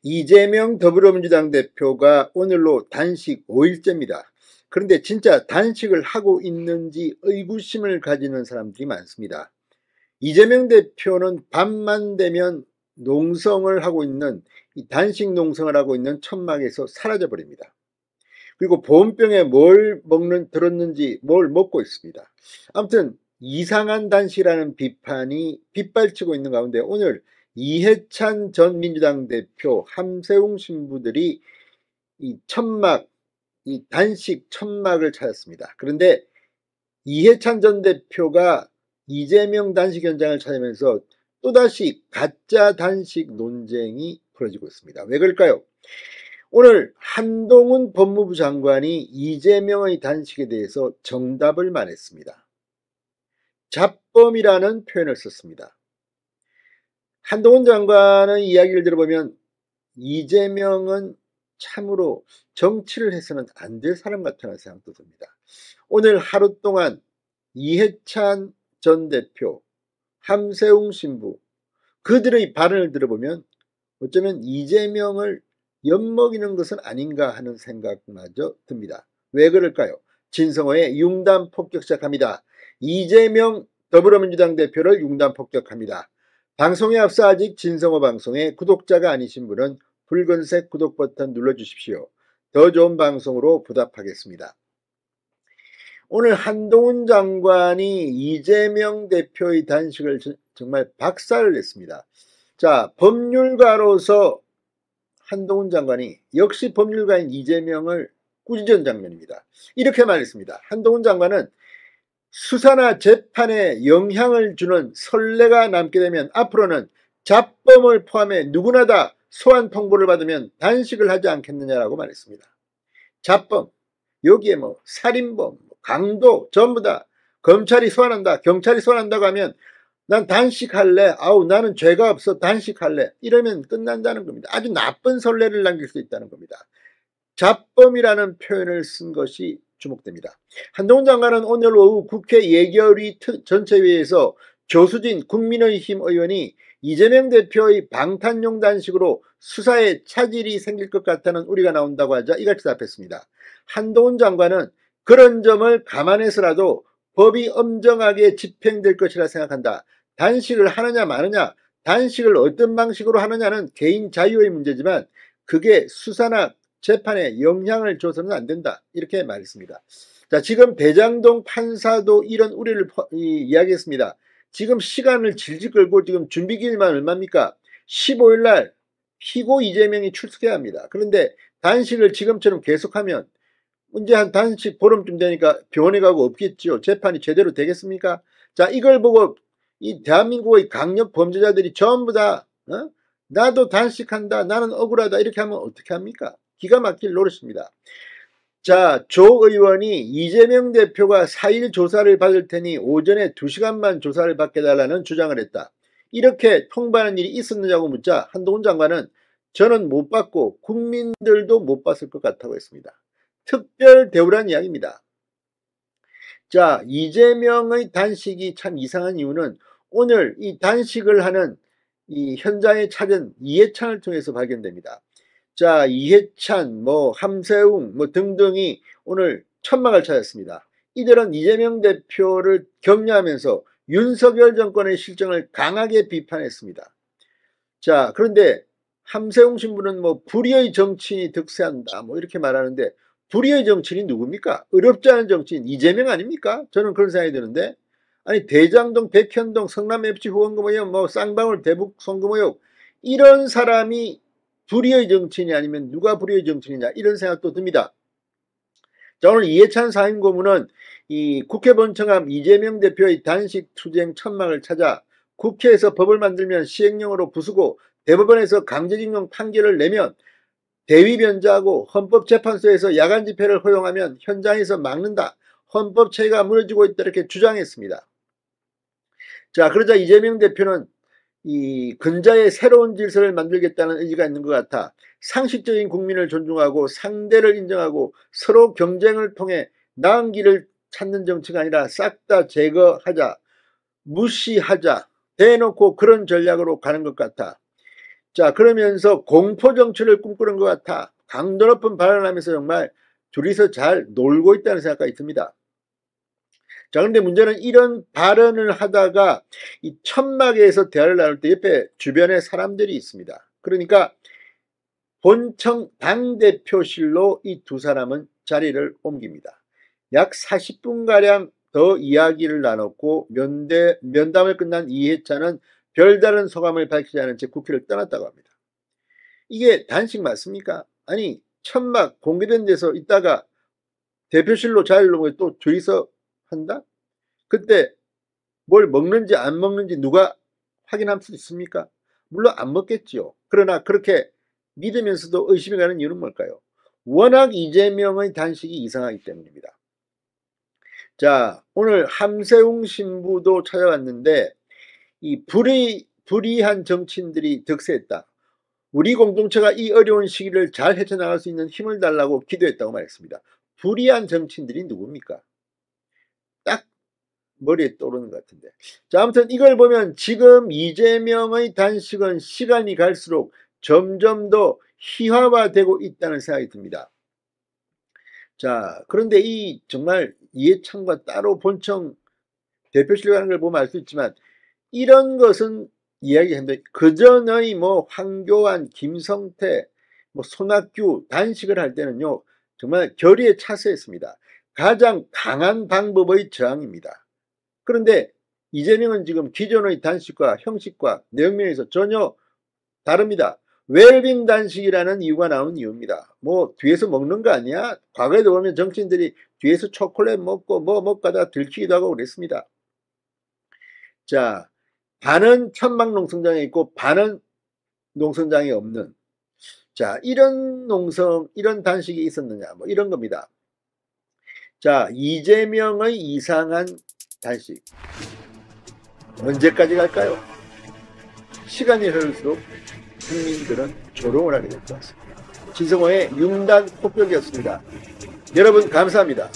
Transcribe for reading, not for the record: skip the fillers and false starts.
이재명 더불어민주당 대표가 오늘로 단식 5일째입니다. 그런데 진짜 단식을 하고 있는지 의구심을 가지는 사람들이 많습니다. 이재명 대표는 밤만 되면 농성을 하고 있는 단식 농성을 하고 있는 천막에서 사라져 버립니다. 그리고 보온병에 뭘 들었는지 뭘 먹고 있습니다. 아무튼 이상한 단식이라는 비판이 빗발치고 있는 가운데 오늘 이해찬 전 민주당 대표, 함세웅 신부들이 이 단식 천막을 찾았습니다. 그런데 이해찬 전 대표가 이재명 단식 현장을 찾으면서 또다시 가짜 단식 논쟁이 벌어지고 있습니다. 왜 그럴까요? 오늘 한동훈 법무부 장관이 이재명의 단식에 대해서 정답을 말했습니다. 잡범이라는 표현을 썼습니다. 한동훈 장관의 이야기를 들어보면 이재명은 참으로 정치를 해서는 안 될 사람 같다는 생각도 듭니다. 오늘 하루 동안 이해찬 전 대표, 함세웅 신부, 그들의 발언을 들어보면 어쩌면 이재명을 엿먹이는 것은 아닌가 하는 생각마저 듭니다. 왜 그럴까요? 진성호의 융단 폭격 시작합니다. 이재명 더불어민주당 대표를 융단 폭격합니다. 방송에 앞서 아직 진성호 방송의 구독자가 아니신 분은 붉은색 구독 버튼 눌러주십시오. 더 좋은 방송으로 보답하겠습니다. 오늘 한동훈 장관이 이재명 대표의 단식을 정말 박살을 냈습니다. 자, 법률가로서 한동훈 장관이 역시 법률가인 이재명을 꾸짖은 장면입니다. 이렇게 말했습니다. 한동훈 장관은 수사나 재판에 영향을 주는 선례가 남게 되면 앞으로는 잡범을 포함해 누구나 다 소환 통보를 받으면 단식을 하지 않겠느냐라고 말했습니다. 잡범, 여기에 살인범, 강도 전부 다 검찰이 소환한다, 경찰이 소환한다고 하면 난 단식할래, 나는 죄가 없어 단식할래, 이러면 끝난다는 겁니다. 아주 나쁜 선례를 남길 수 있다는 겁니다. 잡범이라는 표현을 쓴 것이 주목됩니다. 한동훈 장관은 오늘 오후 국회 예결위 전체회의에서 조수진 국민의힘 의원이 이재명 대표의 방탄용 단식으로 수사에 차질이 생길 것 같다는 우려가 나온다고 하자 이같이 답했습니다. 한동훈 장관은 그런 점을 감안해서라도 법이 엄정하게 집행될 것이라 생각한다. 단식을 하느냐 마느냐, 단식을 어떤 방식으로 하느냐는 개인 자유의 문제지만 그게 수사나 재판에 영향을 줘서는 안 된다. 이렇게 말했습니다. 자, 지금 대장동 판사도 이런 우려를 이야기했습니다. 지금 시간을 질질 끌고 지금 준비 기일만 얼마입니까? 15일날 피고 이재명이 출석해야 합니다. 그런데 단식을 지금처럼 계속하면 이제 한 단식 보름쯤 되니까 병원에 가고 없겠죠. 재판이 제대로 되겠습니까? 자, 이걸 보고 이 대한민국의 강력 범죄자들이 전부 다 나도 단식한다, 나는 억울하다 이렇게 하면 어떻게 합니까? 기가 막힐 노릇입니다. 자, 조 의원이 이재명 대표가 4일 조사를 받을 테니 오전에 2시간만 조사를 받게 달라는 주장을 했다. 이렇게 통보하는 일이 있었느냐고 묻자 한동훈 장관은 저는 못 받고 국민들도 못 봤을 것 같다고 했습니다. 특별 대우란 이야기입니다. 자, 이재명의 단식이 참 이상한 이유는 오늘 이 단식을 하는 이 현장에 찾은 이해찬을 통해서 발견됩니다. 자, 이해찬, 함세웅, 등등이 오늘 천막을 찾았습니다. 이들은 이재명 대표를 격려하면서 윤석열 정권의 실정을 강하게 비판했습니다. 자, 그런데 함세웅 신부는 불의의 정치인이 득세한다, 이렇게 말하는데 불의의 정치인이 누굽니까? 어렵지 않은 정치인 이재명 아닙니까? 저는 그런 생각이 드는데, 아니 대장동, 백현동, 성남 FC 후원금 의혹, 쌍방울 대북 송금 의혹, 이런 사람이 불의의 정치인이 아니면 누가 불의의 정치인이냐 이런 생각도 듭니다. 자, 오늘 이해찬 사임고문은 이 국회 본청함 이재명 대표의 단식 투쟁 천막을 찾아 국회에서 법을 만들면 시행령으로 부수고 대법원에서 강제징용 판결을 내면 대위 변제하고 헌법재판소에서 야간 집회를 허용하면 현장에서 막는다. 헌법 체계가 무너지고 있다 이렇게 주장했습니다. 자, 그러자 이재명 대표는 이 근자의 새로운 질서를 만들겠다는 의지가 있는 것 같아 상식적인 국민을 존중하고 상대를 인정하고 서로 경쟁을 통해 나은 길을 찾는 정치가 아니라 싹 다 제거하자, 무시하자, 대놓고 그런 전략으로 가는 것 같아. 자, 그러면서 공포 정치를 꿈꾸는 것 같아 강도 높은 발언하면서 정말 둘이서 잘 놀고 있다는 생각이 듭니다. 자, 그런데 문제는 이런 발언을 하다가 이 천막에서 대화를 나눌 때 옆에 주변에 사람들이 있습니다. 그러니까 본청 당대표실로 이 두 사람은 자리를 옮깁니다. 약 40분가량 더 이야기를 나눴고 면담을 끝난 이해찬은 별다른 소감을 밝히지 않은 채 국회를 떠났다고 합니다. 이게 단식 맞습니까? 아니, 천막 공개된 데서 있다가 대표실로 자리를 옮겨 또 둘이서 한다? 그때 뭘 먹는지 안 먹는지 누가 확인할 수 있습니까? 물론 안 먹겠지요. 그러나 그렇게 믿으면서도 의심이 가는 이유는 뭘까요? 워낙 이재명의 단식이 이상하기 때문입니다. 자, 오늘 함세웅 신부도 찾아왔는데 이 불의한 정치인들이 득세했다. 우리 공동체가 이 어려운 시기를 잘 헤쳐나갈 수 있는 힘을 달라고 기도했다고 말했습니다. 불의한 정치인들이 누굽니까? 딱 머리에 떠오르는 것 같은데. 자, 아무튼 이걸 보면 지금 이재명의 단식은 시간이 갈수록 점점 더 희화화되고 있다는 생각이 듭니다. 자, 그런데 이 정말 이해찬과 따로 본청 대표실 가는 걸 보면 알 수 있지만 이런 것은 이야기했는데 그 전의 뭐 황교안, 김성태, 뭐 손학규 단식을 할 때는요 정말 결의에 차서했습니다. 가장 강한 방법의 저항입니다. 그런데 이재명은 지금 기존의 단식과 형식과 내용면에서 전혀 다릅니다. 웰빙 단식이라는 이유가 나온 이유입니다. 뭐 뒤에서 먹는 거 아니야? 과거에도 보면 정치인들이 뒤에서 초콜릿 먹고 뭐 먹고 하다가 들키기도 하고 그랬습니다. 자, 반은 천막 농성장에 있고 반은 농성장에 없는, 자, 이런 이런 단식이 있었느냐, 뭐 이런 겁니다. 자, 이재명의 이상한 단식 언제까지 갈까요? 시간이 흐를수록 국민들은 조롱을 하게 될 것 같습니다. 진성호의 융단 폭격이었습니다. 여러분 감사합니다.